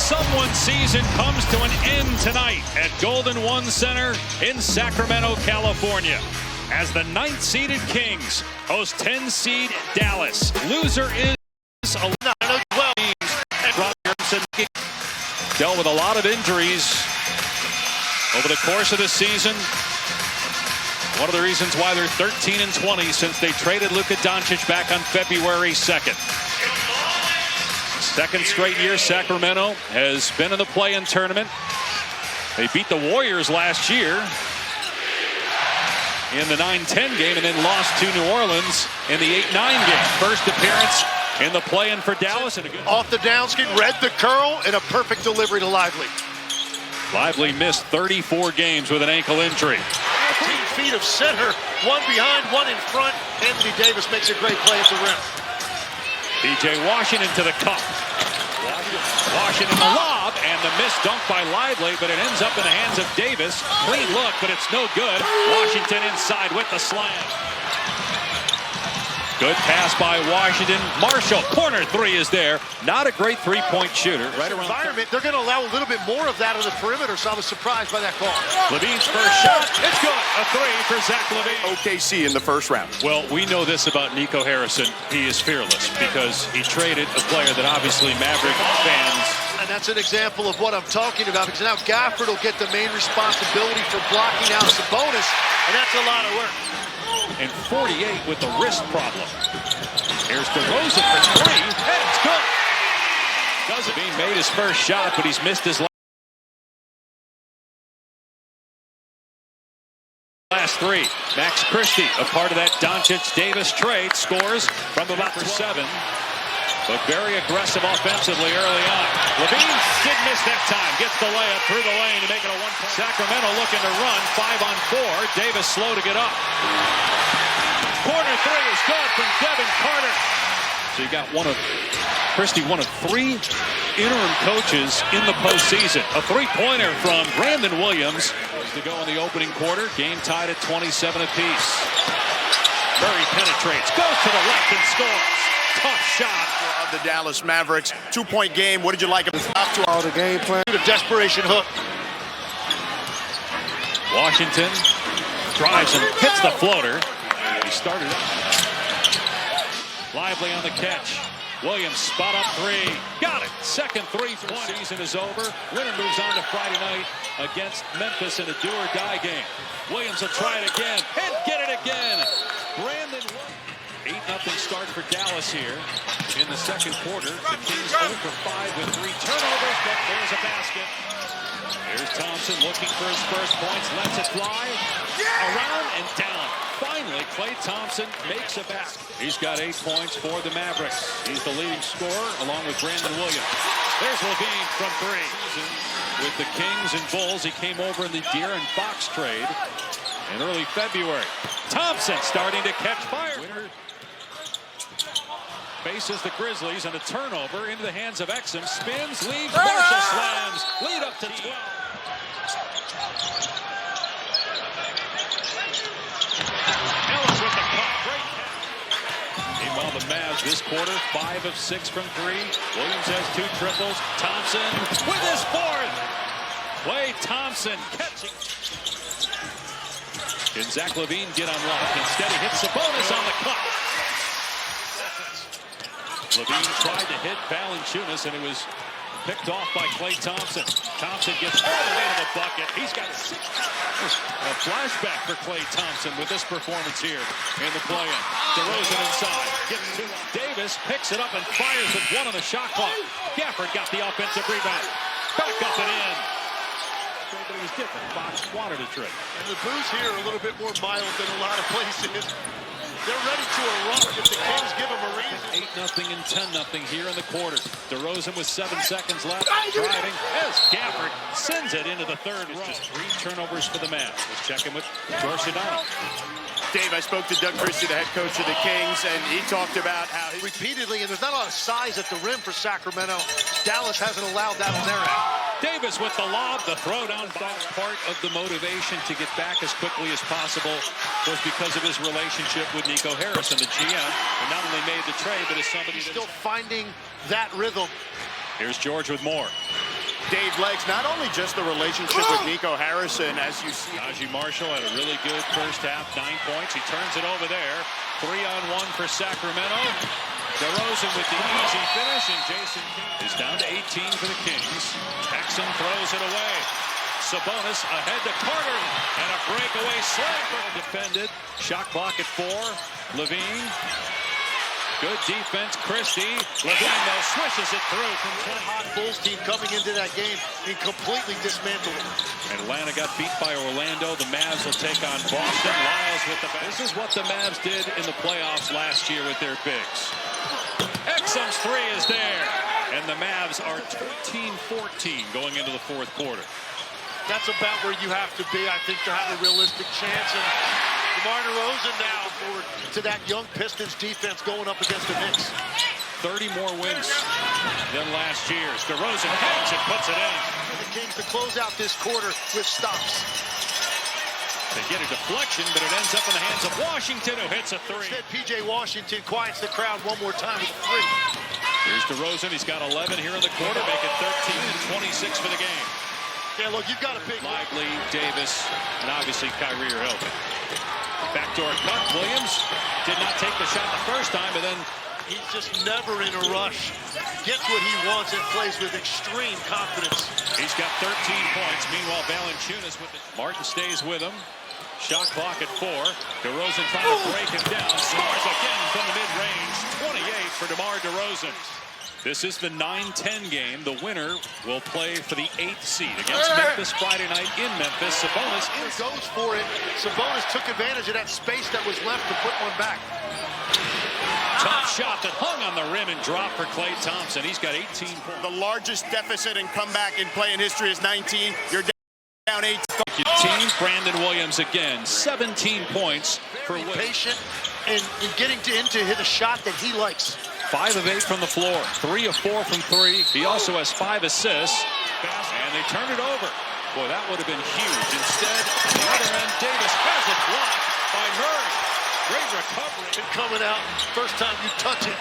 Someone's season comes to an end tonight at Golden One Center in Sacramento, California, as the 9th-seeded Kings host 10-seed Dallas. Loser is dealt with a lot of injuries over the course of the season. One of the reasons why they're 13-20 since they traded Luka Doncic back on February 2nd. Second straight year Sacramento has been in the play-in tournament. They beat the Warriors last year in the 9-10 game and then lost to New Orleans in the 8-9 game. First appearance in the play-in for Dallas. And off the downskin, read the curl, and a perfect delivery to Lively. Lively missed 34 games with an ankle injury. 15 feet of center, one behind, one in front. Anthony Davis makes a great play at the rim. P.J. Washington to the cup. Washington the lob, and the missed dunk by Lively, but it ends up in the hands of Davis. Clean look, but it's no good. Washington inside with the slam. Good pass by Washington. Marshall, corner three is there. Not a great three-point shooter. Right around environment, they're going to allow a little bit more of that on the perimeter, so I was surprised by that call. Levine's first shot, it's good. A three for Zach Levine. OKC in the first round. Well, we know this about Nico Harrison. He is fearless because he traded a player that obviously Maverick fans. And that's an example of what I'm talking about, because now Gafford will get the main responsibility for blocking out Sabonis, and that's a lot of work. And 48 with the wrist problem. Here's DeRozan for three, and it's good. Doesn't mean made his first shot, but he's missed his last three. Max Christie, a part of that Doncic-Davis trade, scores from about 7. But very aggressive offensively early on. Levine did miss that time. Gets the layup through the lane to make it a one-point. Sacramento looking to run 5-on-4. Davis slow to get up. Corner three is good from Devin Carter. So you got Christie, one of 3 interim coaches in the postseason. A three-pointer from Brandon Williams to go in the opening quarter. Game tied at 27 apiece. Murray penetrates, goes to the left and scores. Tough shot of the Dallas Mavericks. 2-point game. What did you like about to all the game plan? The desperation hook. Washington drives and hits the floater. He started it. Lively on the catch. Williams spot up three. Got it. Second three-point season is over. Winner moves on to Friday night against Memphis in a do-or-die game. Williams will try it again and get it again. Brandon. 8-0 start for Dallas here in the second quarter. The Kings 0 for 5 with 3 turnovers, but there's a basket. Here's Thompson looking for his first points, lets it fly, around and down. Finally, Klay Thompson makes a basket. He's got 8 points for the Mavericks. He's the leading scorer along with Brandon Williams. There's Levine from 3. With the Kings and Bulls, he came over in the De'Aaron Fox trade in early February. Thompson starting to catch fire. Winner faces the Grizzlies, and a turnover into the hands of Exum. Spins, leaves, Marshall slams. Lead up to 12. Ellis with the cut. Great catch. Meanwhile, the Mavs this quarter, 5 of 6 from 3. Williams has 2 triples. Thompson with his 4th. Klay Thompson catching. Can Zach Levine get unlocked? Instead, he hits Sabonis on the cut. Levine tried to hit Valanciunas, and it was picked off by Klay Thompson. Thompson gets all the way to the bucket. He's got 6. A flashback for Klay Thompson with this performance here in the play-in. DeRozan inside. Gets 2. Davis picks it up and fires with 1 on the shot clock. Gafford got the offensive rebound. Back up and in. But it was different. Fox wanted a trick. And the booze here are a little bit more mild than a lot of places. They're ready to erupt if the Kings give them a reason. 8-0 and 10-0 here in the quarter. DeRozan with 7 seconds left. Driving as Gafford sends it into the third row. 3 turnovers for the Mavs. Let's check in with George Sedano. Dave, I spoke to Doug Christie, the head coach of the Kings, and he talked about how repeatedly, and there's not a lot of size at the rim for Sacramento. Dallas hasn't allowed that on their end. Davis with the lob, the throwdown. Part of the motivation to get back as quickly as possible was because of his relationship with Nico Harrison, the GM, and not only made the trade, but as somebody still finding that rhythm. Here's George with more. Dave Legs, not only just the relationship with Nico Harrison, as you see. Najee Marshall had a really good first half, 9 points. He turns it over there. 3-on-1 for Sacramento. DeRozan with the easy finish, and Jason is down to 18 for the Kings. Exum throws it away. Sabonis ahead to Carter, and a breakaway slam. Defended. Shot clock at 4. Levine. Good defense, Christie. Levine, though, swishes it through from 10. Hot Bulls team coming into that game and completely dismantled it. Atlanta got beat by Orlando. The Mavs will take on Boston. Lyles with the back. This is what the Mavs did in the playoffs last year with their bigs. Exum's 3 is there. And the Mavs are 13-14 going into the fourth quarter. That's about where you have to be, I think, to have a realistic chance. And DeMar DeRozan now forward to that young Pistons defense going up against the Knicks. 30 more wins than last year's. DeRozan hangs and puts it in. The Kings to close out this quarter with stops. They get a deflection, but it ends up in the hands of Washington, who hits a 3. Instead, P.J. Washington quiets the crowd one more time with a 3. Here's DeRozan. He's got 11 here in the quarter, make it 13 and 26 for the game. Yeah, look, you've got a big... Lively, Davis, and obviously Kyrie are healthy. Backdoor cut. Williams did not take the shot the first time, but then he's just never in a rush. Gets what he wants and plays with extreme confidence. He's got 13 points. Meanwhile, Valanciunas with it. Martin stays with him. Shot clock at 4. DeRozan trying to break him down. Scores again from the mid-range. 28 for DeMar DeRozan. This is the 9-10 game. The winner will play for the 8th seed against Memphis Friday night in Memphis. Sabonis goes for it. Sabonis took advantage of that space that was left to put one back. Tough shot that hung on the rim and dropped for Klay Thompson. He's got 18 points. The largest deficit and comeback in play in history is 19. You're down 8. Team Brandon Williams again, 17 points for Williams. Patient and getting into hit a shot that he likes. 5 of 8 from the floor, 3 of 4 from 3. He also has 5 assists, and they turn it over. Boy, that would have been huge. Instead, on the other end, Davis has it blocked by Murray. Great recovery. And coming out, first time you touch it,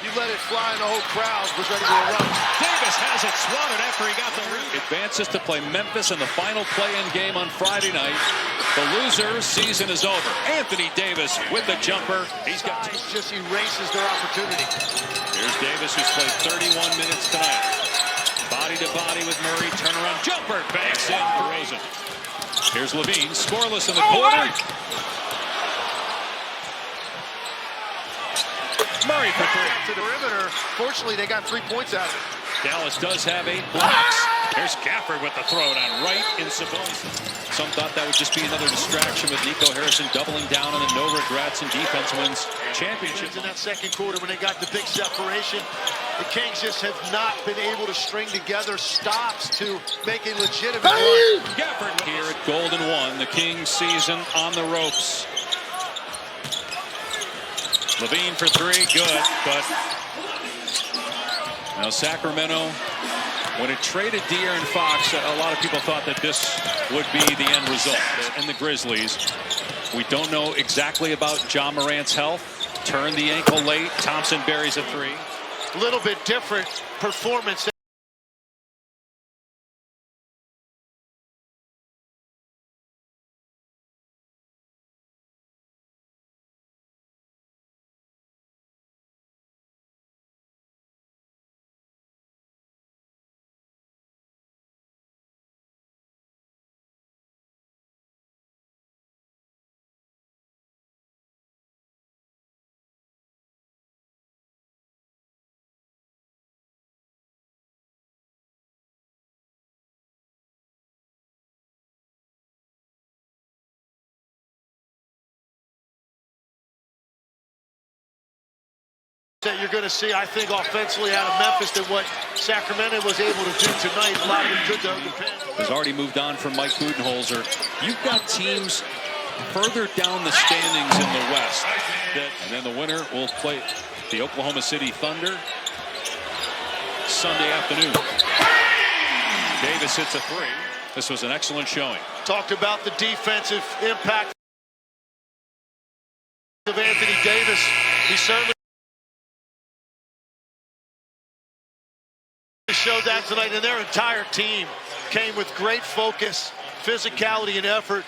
you let it fly, and the whole crowd was ready to erupt. Davis has it swatted after he got the rebound. Advances to play Memphis in the final play-in game on Friday night. The loser's season is over. Anthony Davis with the jumper. He's got 2. Just erases their opportunity. Here's Davis, who's played 31 minutes tonight. Body to body with Murray. Turnaround jumper. Banks in for Rosen. Here's Levine, scoreless in the quarter. Murray for 3. To the perimeter. Fortunately, they got 3 points out of it. Dallas does have 8 blocks. Here's Gafford with the throwdown right in Sabonis. Some thought that would just be another distraction with Nico Harrison doubling down on the no regrets and defense wins championship. In that second quarter when they got the big separation, the Kings just have not been able to string together stops to make a legitimate run. Gafford here at Golden 1, the Kings season on the ropes. Levine for 3, good, but now Sacramento, when it traded De'Aaron Fox, a lot of people thought that this would be the end result. And the Grizzlies, we don't know exactly about Ja Morant's health. Turned the ankle late. Thompson buries a 3. A little bit different performance. That you're going to see, I think, offensively out of Memphis than what Sacramento was able to do tonight. A lot of them good to depend. Has already moved on from Mike Budenholzer. You've got teams further down the standings in the West. And then the winner will play the Oklahoma City Thunder Sunday afternoon. Davis hits a 3. This was an excellent showing. Talked about the defensive impact of Anthony Davis. He certainly showed that tonight, and their entire team came with great focus, physicality, and effort.